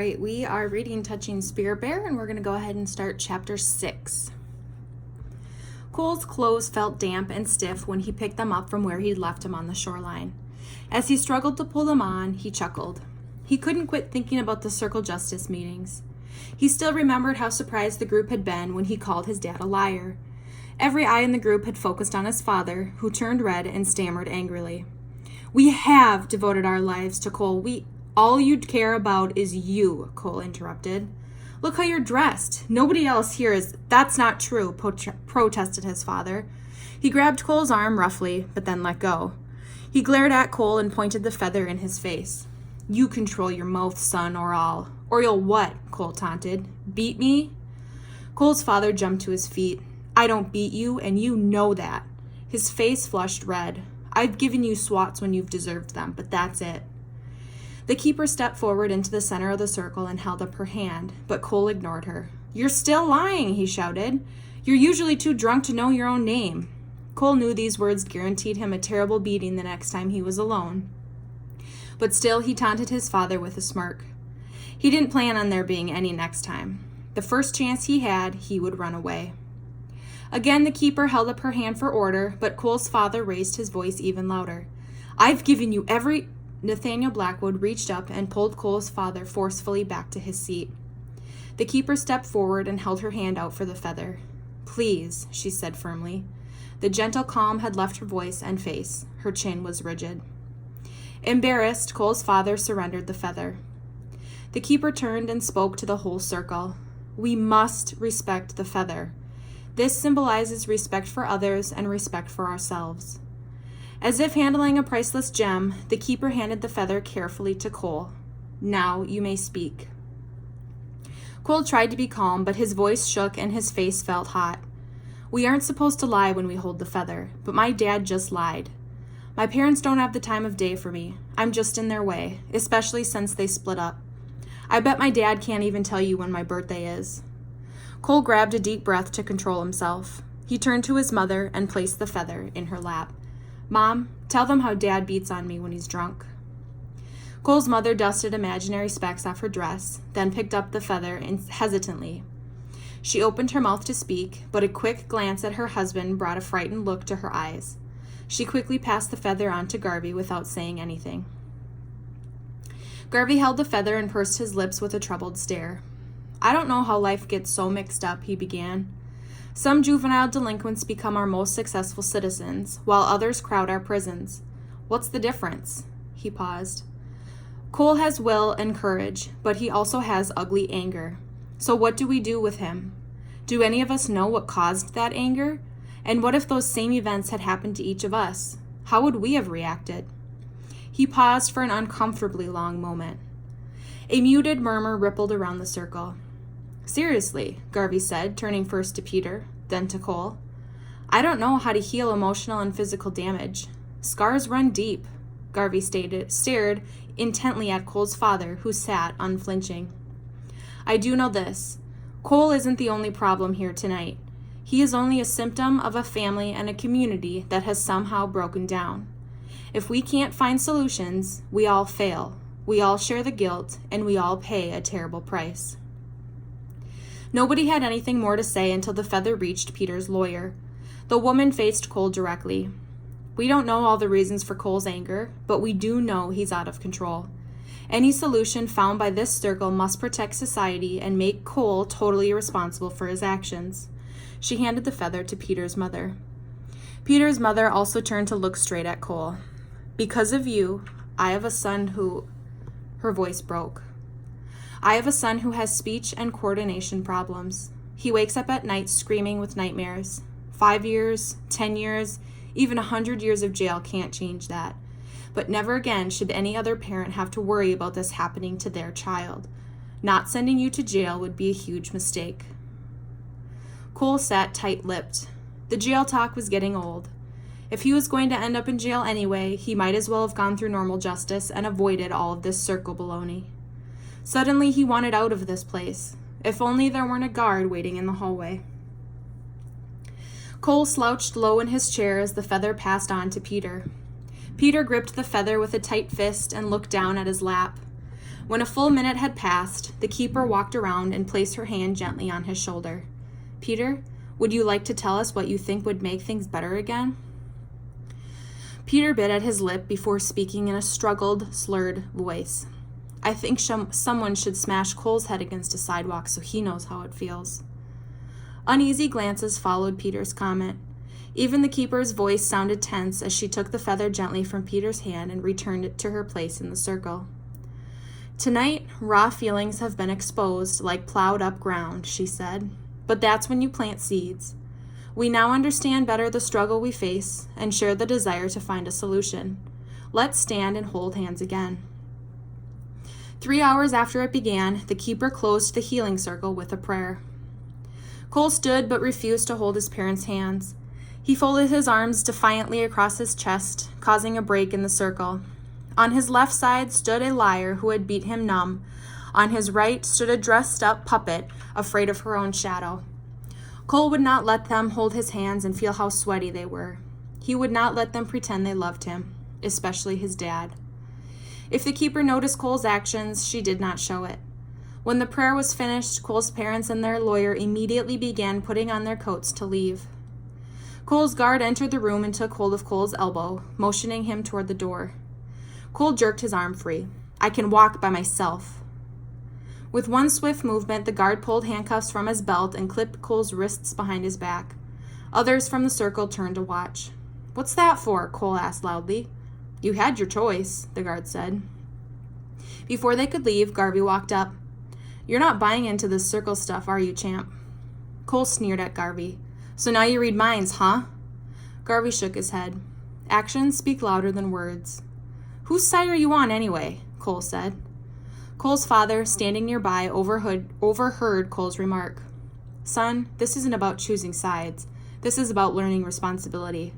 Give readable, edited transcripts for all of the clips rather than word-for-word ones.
right, we are reading Touching Spirit Bear, and we're going to go ahead and start chapter 6. Cole's clothes felt damp and stiff when he picked them up from where he'd left them on the shoreline. As he struggled to pull them on, he chuckled. He couldn't quit thinking about the Circle Justice meetings. He still remembered how surprised the group had been when he called his dad a liar. Every eye in the group had focused on his father, who turned red and stammered angrily. "We have devoted our lives to Cole. All you'd care about is you," Cole interrupted. "Look how you're dressed. Nobody else here is." "That's not true," protested his father. He grabbed Cole's arm roughly, but then let go. He glared at Cole and pointed the feather in his face. "You control your mouth, son, or you'll what?" Cole taunted. "Beat me?" Cole's father jumped to his feet. "I don't beat you, and you know that." His face flushed red. "I've given you swats when you've deserved them, but that's it." The keeper stepped forward into the center of the circle and held up her hand, but Cole ignored her. "You're still lying," he shouted. "You're usually too drunk to know your own name." Cole knew these words guaranteed him a terrible beating the next time he was alone. But still, he taunted his father with a smirk. He didn't plan on there being any next time. The first chance he had, he would run away. Again, the keeper held up her hand for order, but Cole's father raised his voice even louder. "I've given you every..." Nathaniel Blackwood reached up and pulled Cole's father forcefully back to his seat. The keeper stepped forward and held her hand out for the feather. "Please," she said firmly. The gentle calm had left her voice and face. Her chin was rigid. Embarrassed, Cole's father surrendered the feather. The keeper turned and spoke to the whole circle. "We must respect the feather. This symbolizes respect for others and respect for ourselves." As if handling a priceless gem, the keeper handed the feather carefully to Cole. "Now you may speak." Cole tried to be calm, but his voice shook and his face felt hot. "We aren't supposed to lie when we hold the feather, but my dad just lied. My parents don't have the time of day for me. I'm just in their way, especially since they split up. I bet my dad can't even tell you when my birthday is." Cole grabbed a deep breath to control himself. He turned to his mother and placed the feather in her lap. "Mom, tell them how Dad beats on me when he's drunk." Cole's mother dusted imaginary specks off her dress, then picked up the feather hesitantly. She opened her mouth to speak, but a quick glance at her husband brought a frightened look to her eyes. She quickly passed the feather on to Garvey without saying anything. Garvey held the feather and pursed his lips with a troubled stare. "I don't know how life gets so mixed up," he began. "Some juvenile delinquents become our most successful citizens, while others crowd our prisons. What's the difference?" He paused. "Cole has will and courage, but he also has ugly anger. So what do we do with him? Do any of us know what caused that anger? And what if those same events had happened to each of us? How would we have reacted?" He paused for an uncomfortably long moment. A muted murmur rippled around the circle. "Seriously," Garvey said, turning first to Peter, then to Cole. "I don't know how to heal emotional and physical damage. Scars run deep." Garvey stared intently at Cole's father, who sat unflinching. "I do know this. Cole isn't the only problem here tonight. He is only a symptom of a family and a community that has somehow broken down. If we can't find solutions, we all fail. We all share the guilt, and we all pay a terrible price." Nobody had anything more to say until the feather reached Peter's lawyer. The woman faced Cole directly. "We don't know all the reasons for Cole's anger, but we do know he's out of control. Any solution found by this circle must protect society and make Cole totally responsible for his actions." She handed the feather to Peter's mother. Peter's mother also turned to look straight at Cole. "Because of you, I have a son who..." Her voice broke. "I have a son who has speech and coordination problems. He wakes up at night screaming with nightmares. 5 years, 10 years, even 100 years of jail can't change that. But never again should any other parent have to worry about this happening to their child. Not sending you to jail would be a huge mistake." Cole sat tight-lipped. The jail talk was getting old. If he was going to end up in jail anyway, he might as well have gone through normal justice and avoided all of this circle baloney. Suddenly, he wanted out of this place. If only there weren't a guard waiting in the hallway. Cole slouched low in his chair as the feather passed on to Peter. Peter gripped the feather with a tight fist and looked down at his lap. When a full minute had passed, the keeper walked around and placed her hand gently on his shoulder. "Peter, would you like to tell us what you think would make things better again?" Peter bit at his lip before speaking in a struggled, slurred voice. "I think someone should smash Cole's head against a sidewalk so he knows how it feels." Uneasy glances followed Peter's comment. Even the keeper's voice sounded tense as she took the feather gently from Peter's hand and returned it to her place in the circle. "Tonight, raw feelings have been exposed like plowed up ground," she said. "But that's when you plant seeds. We now understand better the struggle we face and share the desire to find a solution. Let's stand and hold hands again." 3 hours after it began, the keeper closed the healing circle with a prayer. Cole stood but refused to hold his parents' hands. He folded his arms defiantly across his chest, causing a break in the circle. On his left side stood a liar who had beat him numb. On his right stood a dressed-up puppet, afraid of her own shadow. Cole would not let them hold his hands and feel how sweaty they were. He would not let them pretend they loved him, especially his dad. If the keeper noticed Cole's actions, she did not show it. When the prayer was finished, Cole's parents and their lawyer immediately began putting on their coats to leave. Cole's guard entered the room and took hold of Cole's elbow, motioning him toward the door. Cole jerked his arm free. "I can walk by myself." With one swift movement, the guard pulled handcuffs from his belt and clipped Cole's wrists behind his back. Others from the circle turned to watch. "What's that for?" Cole asked loudly. "You had your choice," the guard said. Before they could leave, Garvey walked up. "You're not buying into this circle stuff, are you, champ?" Cole sneered at Garvey. "So now you read minds, huh?" Garvey shook his head. "Actions speak louder than words." "Whose side are you on anyway?" Cole said. Cole's father, standing nearby, overheard Cole's remark. "Son, this isn't about choosing sides. This is about learning responsibility."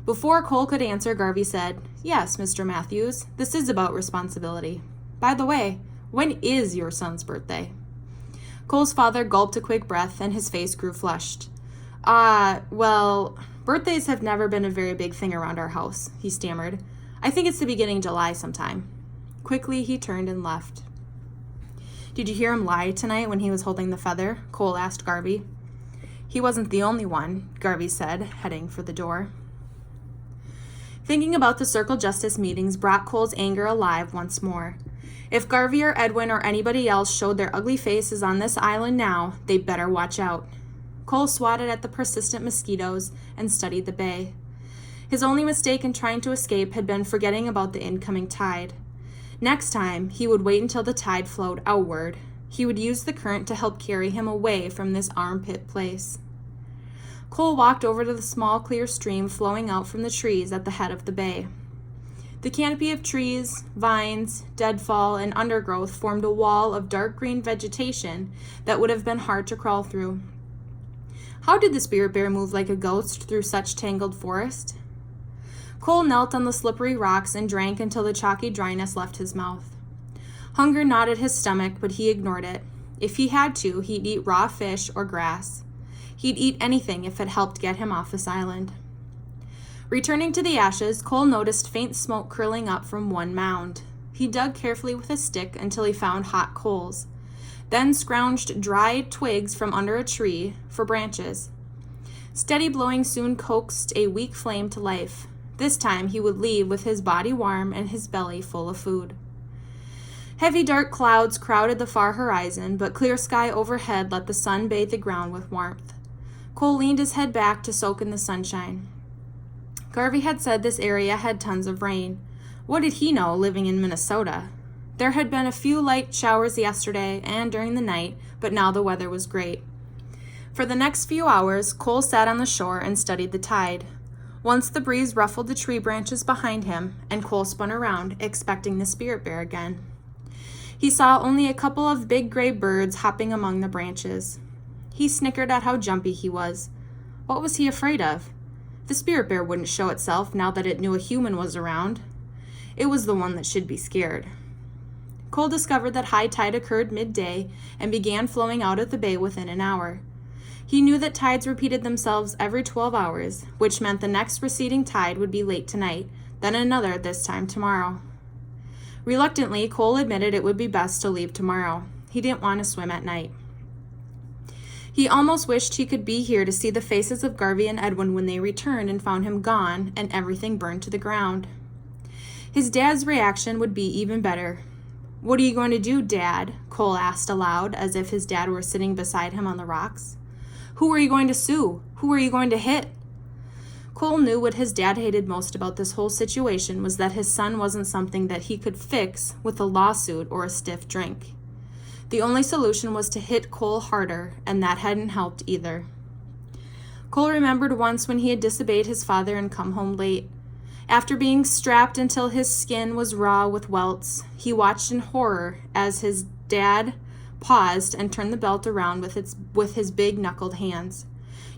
Before Cole could answer, Garvey said, "Yes, Mr. Matthews, this is about responsibility. By the way, when is your son's birthday?" Cole's father gulped a quick breath, and his face grew flushed. Well, birthdays have never been a very big thing around our house," he stammered. "I think it's the beginning of July sometime." Quickly, he turned and left. "Did you hear him lie tonight when he was holding the feather?" Cole asked Garvey. "He wasn't the only one," Garvey said, heading for the door. Thinking about the Circle Justice meetings brought Cole's anger alive once more. If Garvey or Edwin or anybody else showed their ugly faces on this island now, they'd better watch out. Cole swatted at the persistent mosquitoes and studied the bay. His only mistake in trying to escape had been forgetting about the incoming tide. Next time, he would wait until the tide flowed outward. He would use the current to help carry him away from this armpit place. Cole walked over to the small, clear stream flowing out from the trees at the head of the bay. The canopy of trees, vines, deadfall, and undergrowth formed a wall of dark green vegetation that would have been hard to crawl through. How did the spirit bear move like a ghost through such tangled forest? Cole knelt on the slippery rocks and drank until the chalky dryness left his mouth. Hunger gnawed at his stomach, but he ignored it. If he had to, he'd eat raw fish or grass. He'd eat anything if it helped get him off this island. Returning to the ashes, Cole noticed faint smoke curling up from one mound. He dug carefully with a stick until he found hot coals, then scrounged dried twigs from under a tree for branches. Steady blowing soon coaxed a weak flame to life. This time he would leave with his body warm and his belly full of food. Heavy dark clouds crowded the far horizon, but clear sky overhead let the sun bathe the ground with warmth. Cole leaned his head back to soak in the sunshine. Garvey had said this area had tons of rain. What did he know, living in Minnesota? There had been a few light showers yesterday and during the night, but now the weather was great. For the next few hours, Cole sat on the shore and studied the tide. Once the breeze ruffled the tree branches behind him, and Cole spun around, expecting the spirit bear again. He saw only a couple of big gray birds hopping among the branches. He snickered at how jumpy he was. What was he afraid of? The spirit bear wouldn't show itself now that it knew a human was around. It was the one that should be scared. Cole discovered that high tide occurred midday and began flowing out of the bay within an hour. He knew that tides repeated themselves every 12 hours, which meant the next receding tide would be late tonight, then another this time tomorrow. Reluctantly, Cole admitted it would be best to leave tomorrow. He didn't want to swim at night. He almost wished he could be here to see the faces of Garvey and Edwin when they returned and found him gone and everything burned to the ground. His dad's reaction would be even better. "What are you going to do, Dad?" Cole asked aloud, as if his dad were sitting beside him on the rocks. "Who are you going to sue? Who are you going to hit?" Cole knew what his dad hated most about this whole situation was that his son wasn't something that he could fix with a lawsuit or a stiff drink. The only solution was to hit Cole harder, and that hadn't helped either. Cole remembered once when he had disobeyed his father and come home late. After being strapped until his skin was raw with welts, he watched in horror as his dad paused and turned the belt around with his big knuckled hands.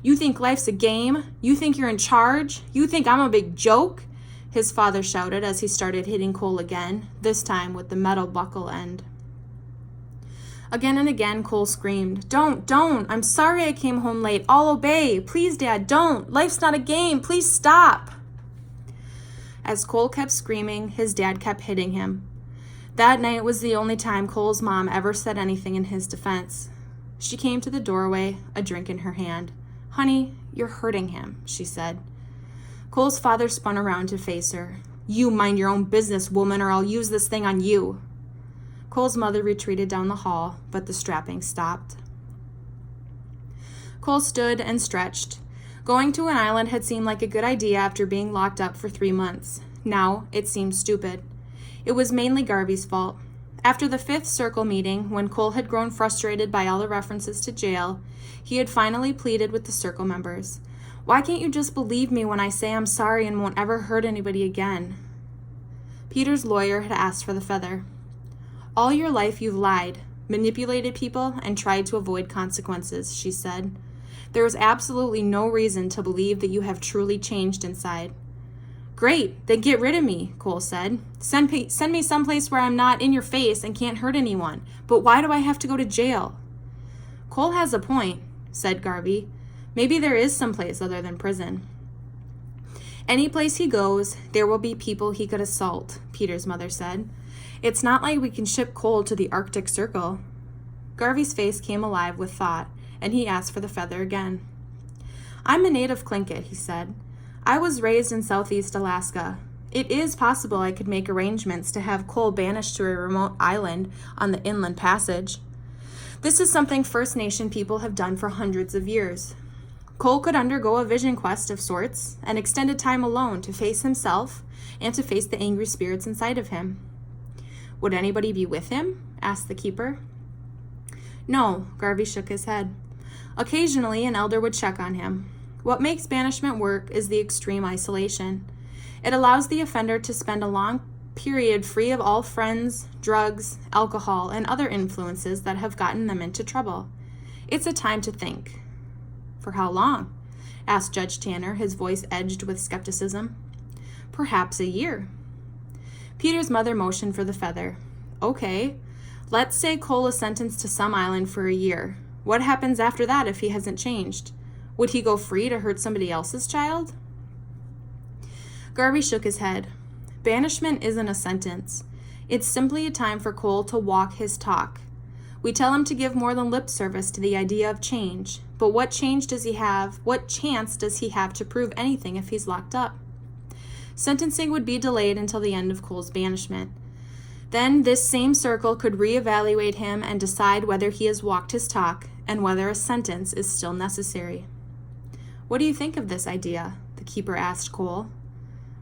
"You think life's a game? You think you're in charge? You think I'm a big joke?" his father shouted as he started hitting Cole again, this time with the metal buckle end. Again and again, Cole screamed, Don't, I'm sorry I came home late. I'll obey. Please, Dad, don't. Life's not a game. Please stop." As Cole kept screaming, his dad kept hitting him. That night was the only time Cole's mom ever said anything in his defense. She came to the doorway, a drink in her hand. "Honey, you're hurting him," she said. Cole's father spun around to face her. "You mind your own business, woman, or I'll use this thing on you." Cole's mother retreated down the hall, but the strapping stopped. Cole stood and stretched. Going to an island had seemed like a good idea after being locked up for 3 months. Now it seemed stupid. It was mainly Garvey's fault. After the 5th circle meeting, when Cole had grown frustrated by all the references to jail, he had finally pleaded with the circle members. "Why can't you just believe me when I say I'm sorry and won't ever hurt anybody again?" Peter's lawyer had asked for the feather. "All your life you've lied, manipulated people, and tried to avoid consequences," she said. "There is absolutely no reason to believe that you have truly changed inside." "Great, then get rid of me," Cole said. Send me someplace where I'm not in your face and can't hurt anyone. But why do I have to go to jail?" "Cole has a point," said Garvey. "Maybe there is someplace other than prison." "Any place he goes, there will be people he could assault," Peter's mother said. "It's not like we can ship Cole to the Arctic Circle." Garvey's face came alive with thought, and he asked for the feather again. "I'm a native Tlingit," he said. "I was raised in southeast Alaska. It is possible I could make arrangements to have Cole banished to a remote island on the Inland Passage. This is something First Nation people have done for hundreds of years. Cole could undergo a vision quest of sorts, an extended time alone to face himself and to face the angry spirits inside of him." "Would anybody be with him?" asked the keeper. "No," Garvey shook his head. "Occasionally, an elder would check on him. What makes banishment work is the extreme isolation. It allows the offender to spend a long period free of all friends, drugs, alcohol, and other influences that have gotten them into trouble. It's a time to think." "For how long?" asked Judge Tanner, his voice edged with skepticism. "Perhaps a year." Peter's mother motioned for the feather. "Okay, let's say Cole is sentenced to some island for a year. What happens after that if he hasn't changed? Would he go free to hurt somebody else's child?" Garvey shook his head. "Banishment isn't a sentence. It's simply a time for Cole to walk his talk. We tell him to give more than lip service to the idea of change, but what change does he have? What chance does he have to prove anything if he's locked up? Sentencing would be delayed until the end of Cole's banishment. Then this same circle could reevaluate him and decide whether he has walked his talk and whether a sentence is still necessary." "What do you think of this idea?" the keeper asked Cole.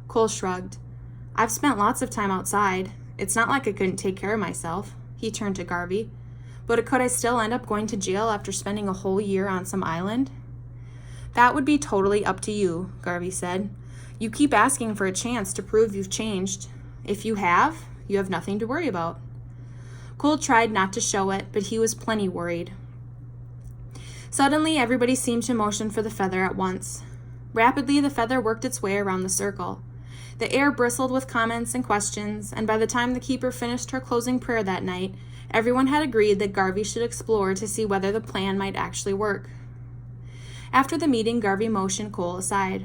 Cole shrugged. "I've spent lots of time outside. It's not like I couldn't take care of myself." He turned to Garvey. "But could I still end up going to jail after spending a whole year on some island?" "That would be totally up to you," Garvey said. "You keep asking for a chance to prove you've changed. If you have nothing to worry about." Cole tried not to show it, but he was plenty worried. Suddenly, everybody seemed to motion for the feather at once. Rapidly, the feather worked its way around the circle. The air bristled with comments and questions, and by the time the keeper finished her closing prayer that night, everyone had agreed that Garvey should explore to see whether the plan might actually work. After the meeting, Garvey motioned Cole aside.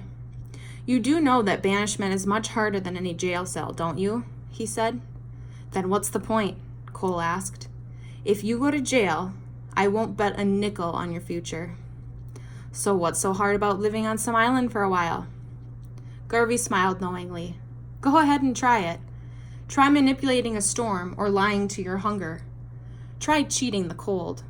"You do know that banishment is much harder than any jail cell, don't you?" he said. Then what's the point? Cole asked. If you go to jail, I won't bet a nickel on your future. So what's so hard about living on some island for a while? Garvey smiled knowingly. Go ahead and try it. Try manipulating a storm or lying to your hunger. Try cheating the cold.